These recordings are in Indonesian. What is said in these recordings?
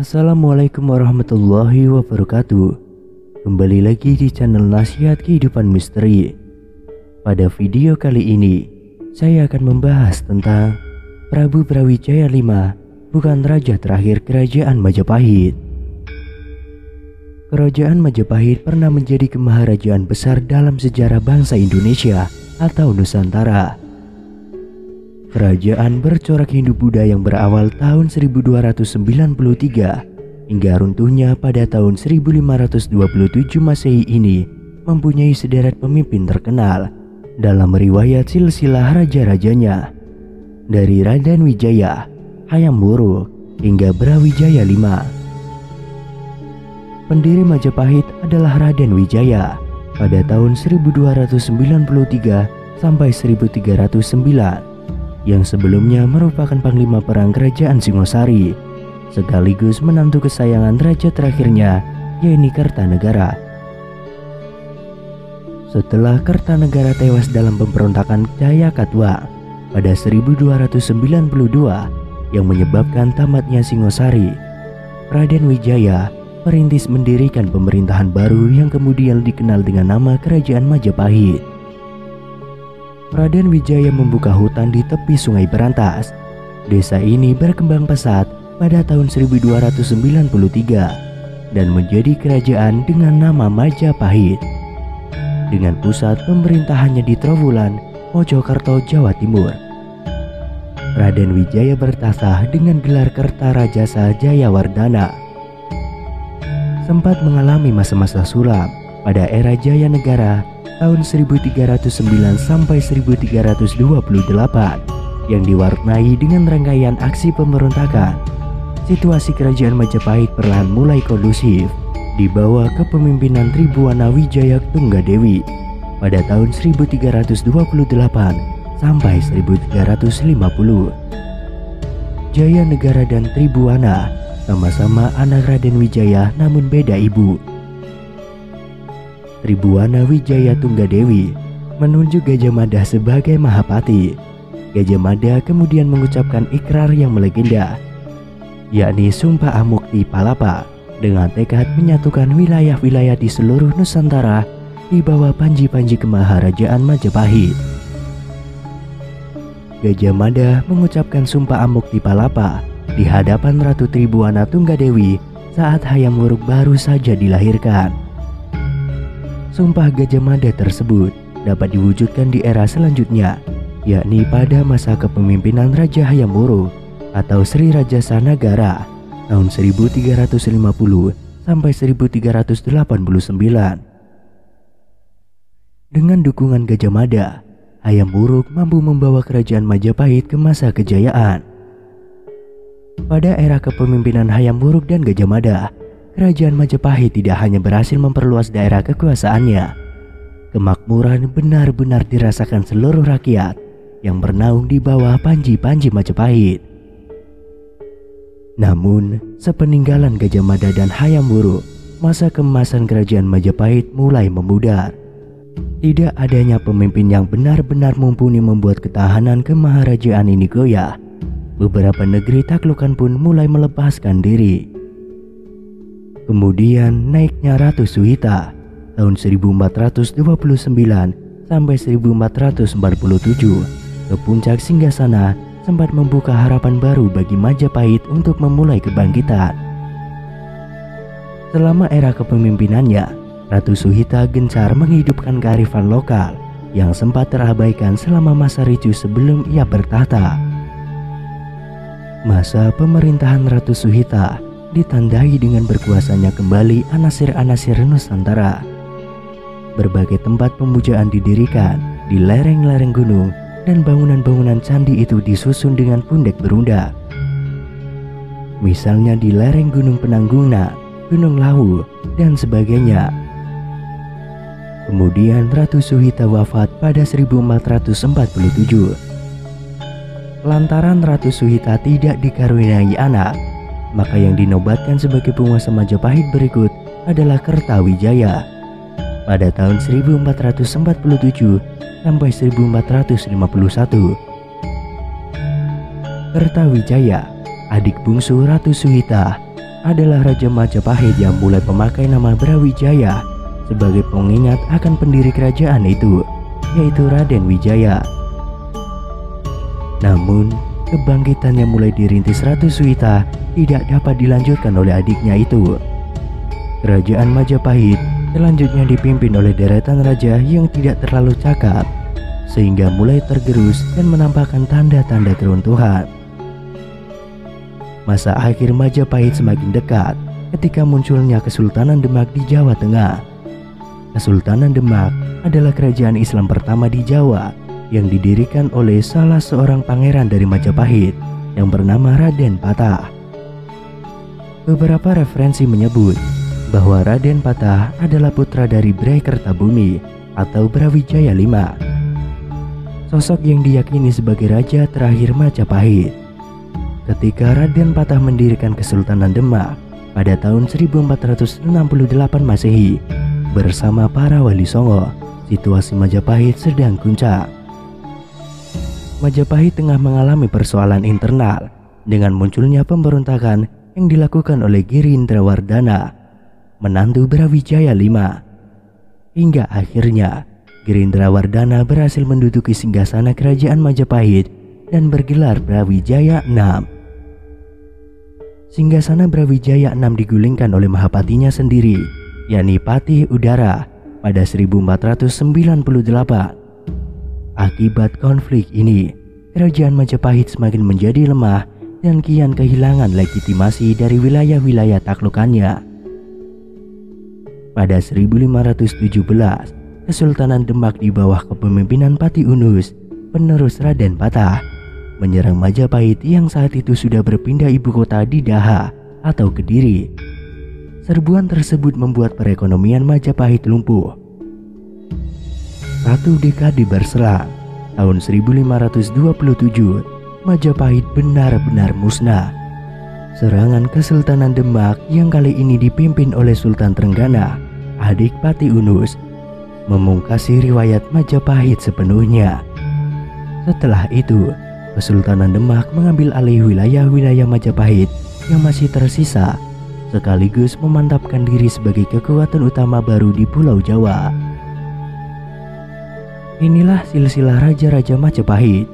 Assalamualaikum warahmatullahi wabarakatuh. Kembali lagi di channel Nasihat Kehidupan Misteri. Pada video kali ini saya akan membahas tentang Prabu Brawijaya V bukan raja terakhir kerajaan Majapahit. Kerajaan Majapahit pernah menjadi kemaharajaan besar dalam sejarah bangsa Indonesia atau Nusantara. Kerajaan bercorak Hindu-Buddha yang berawal tahun 1293 hingga runtuhnya pada tahun 1527 Masehi ini mempunyai sederet pemimpin terkenal dalam riwayat silsilah raja-rajanya, dari Raden Wijaya, Hayam Wuruk hingga Brawijaya V. Pendiri Majapahit adalah Raden Wijaya pada tahun 1293 sampai 1309, yang sebelumnya merupakan panglima perang kerajaan Singosari, sekaligus menantu kesayangan raja terakhirnya, yaitu Kertanegara. Setelah Kertanegara tewas dalam pemberontakan Jayakatwa pada 1292 yang menyebabkan tamatnya Singosari, Raden Wijaya merintis mendirikan pemerintahan baru yang kemudian dikenal dengan nama Kerajaan Majapahit. Raden Wijaya membuka hutan di tepi Sungai Berantas. Desa ini berkembang pesat pada tahun 1293 dan menjadi kerajaan dengan nama Majapahit, dengan pusat pemerintahannya di Trowulan, Mojokerto, Jawa Timur. Raden Wijaya bertahta dengan gelar Kertarajasa Jayawardana. Sempat mengalami masa-masa suram pada era Jaya Negara tahun 1309 sampai 1328 yang diwarnai dengan rangkaian aksi pemberontakan. Situasi kerajaan Majapahit perlahan mulai kondusif di bawah kepemimpinan Tribuana Wijaya Tunggadewi pada tahun 1328 sampai 1350. Jaya Negara dan Tribuana sama-sama anak Raden Wijaya namun beda ibu. Tribuana Wijaya Tunggadewi menunjuk Gajah Mada sebagai Mahapati. Gajah Mada kemudian mengucapkan ikrar yang melegenda, yakni Sumpah Amukti Palapa, dengan tekad menyatukan wilayah-wilayah di seluruh Nusantara di bawah panji-panji kemaharajaan Majapahit. Gajah Mada mengucapkan Sumpah Amukti Palapa di hadapan Ratu Tribuana Tunggadewi saat Hayam Wuruk baru saja dilahirkan. Sumpah Gajah Mada tersebut dapat diwujudkan di era selanjutnya, yakni pada masa kepemimpinan Raja Hayam Wuruk atau Sri Rajasa Nagara tahun 1350 sampai 1389. Dengan dukungan Gajah Mada, Hayam Wuruk mampu membawa kerajaan Majapahit ke masa kejayaan. Pada era kepemimpinan Hayam Wuruk dan Gajah Mada, Kerajaan Majapahit tidak hanya berhasil memperluas daerah kekuasaannya, kemakmuran benar-benar dirasakan seluruh rakyat yang bernaung di bawah panji-panji Majapahit. Namun, sepeninggalan Gajah Mada dan Hayam Wuruk, masa keemasan kerajaan Majapahit mulai memudar. Tidak adanya pemimpin yang benar-benar mumpuni membuat ketahanan kemaharajaan ini goyah. Beberapa negeri taklukan pun mulai melepaskan diri. Kemudian naiknya Ratu Suhita tahun 1429 sampai 1447 ke puncak singgasana sempat membuka harapan baru bagi Majapahit untuk memulai kebangkitan. Selama era kepemimpinannya, Ratu Suhita gencar menghidupkan kearifan lokal yang sempat terabaikan selama masa ricu sebelum ia bertahta. Masa pemerintahan Ratu Suhita ditandai dengan berkuasanya kembali anasir-anasir Nusantara. Berbagai tempat pemujaan didirikan di lereng-lereng gunung dan bangunan-bangunan candi itu disusun dengan pundek berundak. Misalnya di lereng Gunung Penangguna, Gunung Lawu, dan sebagainya. Kemudian Ratu Suhita wafat pada 1447. Lantaran Ratu Suhita tidak dikaruniai anak, maka yang dinobatkan sebagai penguasa Majapahit berikut adalah Kertawijaya pada tahun 1447 sampai 1451. Kertawijaya, adik bungsu Ratu Suhita, adalah Raja Majapahit yang mulai memakai nama Brawijaya sebagai pengingat akan pendiri kerajaan itu, yaitu Raden Wijaya. Namun, kebangkitan yang mulai dirintis Ratu Suwita tidak dapat dilanjutkan oleh adiknya itu. Kerajaan Majapahit selanjutnya dipimpin oleh deretan raja yang tidak terlalu cakap, sehingga mulai tergerus dan menampakkan tanda-tanda keruntuhan. Masa akhir Majapahit semakin dekat ketika munculnya Kesultanan Demak di Jawa Tengah. Kesultanan Demak adalah kerajaan Islam pertama di Jawa yang didirikan oleh salah seorang pangeran dari Majapahit yang bernama Raden Patah. Beberapa referensi menyebut bahwa Raden Patah adalah putra dari Bray Kertabumi atau Brawijaya V, sosok yang diyakini sebagai raja terakhir Majapahit. Ketika Raden Patah mendirikan Kesultanan Demak pada tahun 1468 Masehi bersama para wali songo, situasi Majapahit sedang puncak. Majapahit tengah mengalami persoalan internal dengan munculnya pemberontakan yang dilakukan oleh Girindrawardhana, menantu Brawijaya V. Hingga akhirnya Girindrawardhana berhasil menduduki singgasana kerajaan Majapahit dan bergelar Brawijaya VI. Singgasana Brawijaya VI digulingkan oleh mahapatinya sendiri, yakni Patih Udara, pada 1498. Akibat konflik ini, kerajaan Majapahit semakin menjadi lemah dan kian kehilangan legitimasi dari wilayah-wilayah taklukannya. Pada 1517, Kesultanan Demak di bawah kepemimpinan Pati Unus, penerus Raden Patah, menyerang Majapahit yang saat itu sudah berpindah ibu kota di Daha atau Kediri. Serbuan tersebut membuat perekonomian Majapahit lumpuh. Satu dekade berselang, tahun 1527, Majapahit benar-benar musnah. Serangan Kesultanan Demak yang kali ini dipimpin oleh Sultan Trenggana, adik Pati Unus, memungkasi riwayat Majapahit sepenuhnya. Setelah itu, Kesultanan Demak mengambil alih wilayah-wilayah Majapahit yang masih tersisa, sekaligus memantapkan diri sebagai kekuatan utama baru di Pulau Jawa. Inilah silsilah raja-raja Majapahit.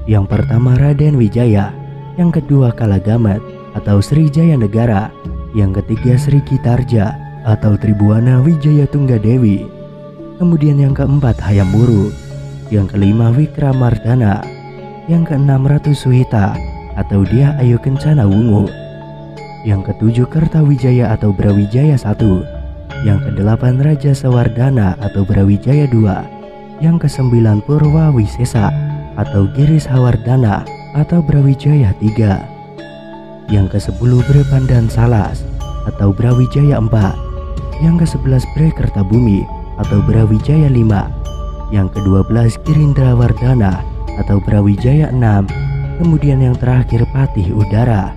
Yang pertama Raden Wijaya, yang kedua Kalagamat atau Srijaya Negara, yang ketiga Sri Kitarja atau Tribuana Wijaya Tunggadewi, kemudian yang keempat Hayam Wuruk, yang kelima Wikramardana, yang keenam Ratu Suwita atau Dyah Ayu Kencana Wungu, yang ketujuh Kertawijaya atau Brawijaya I, yang kedelapan Raja Sawardana atau Brawijaya II, yang kesembilan Purwawisesa atau Girishawardana atau Brawijaya III, yang ke-10 Brepandan Salas atau Brawijaya IV, yang ke-11 Bray Kertabumi atau Brawijaya V, yang ke-12 Girindrawardhana atau Brawijaya VI, kemudian yang terakhir Patih Udara.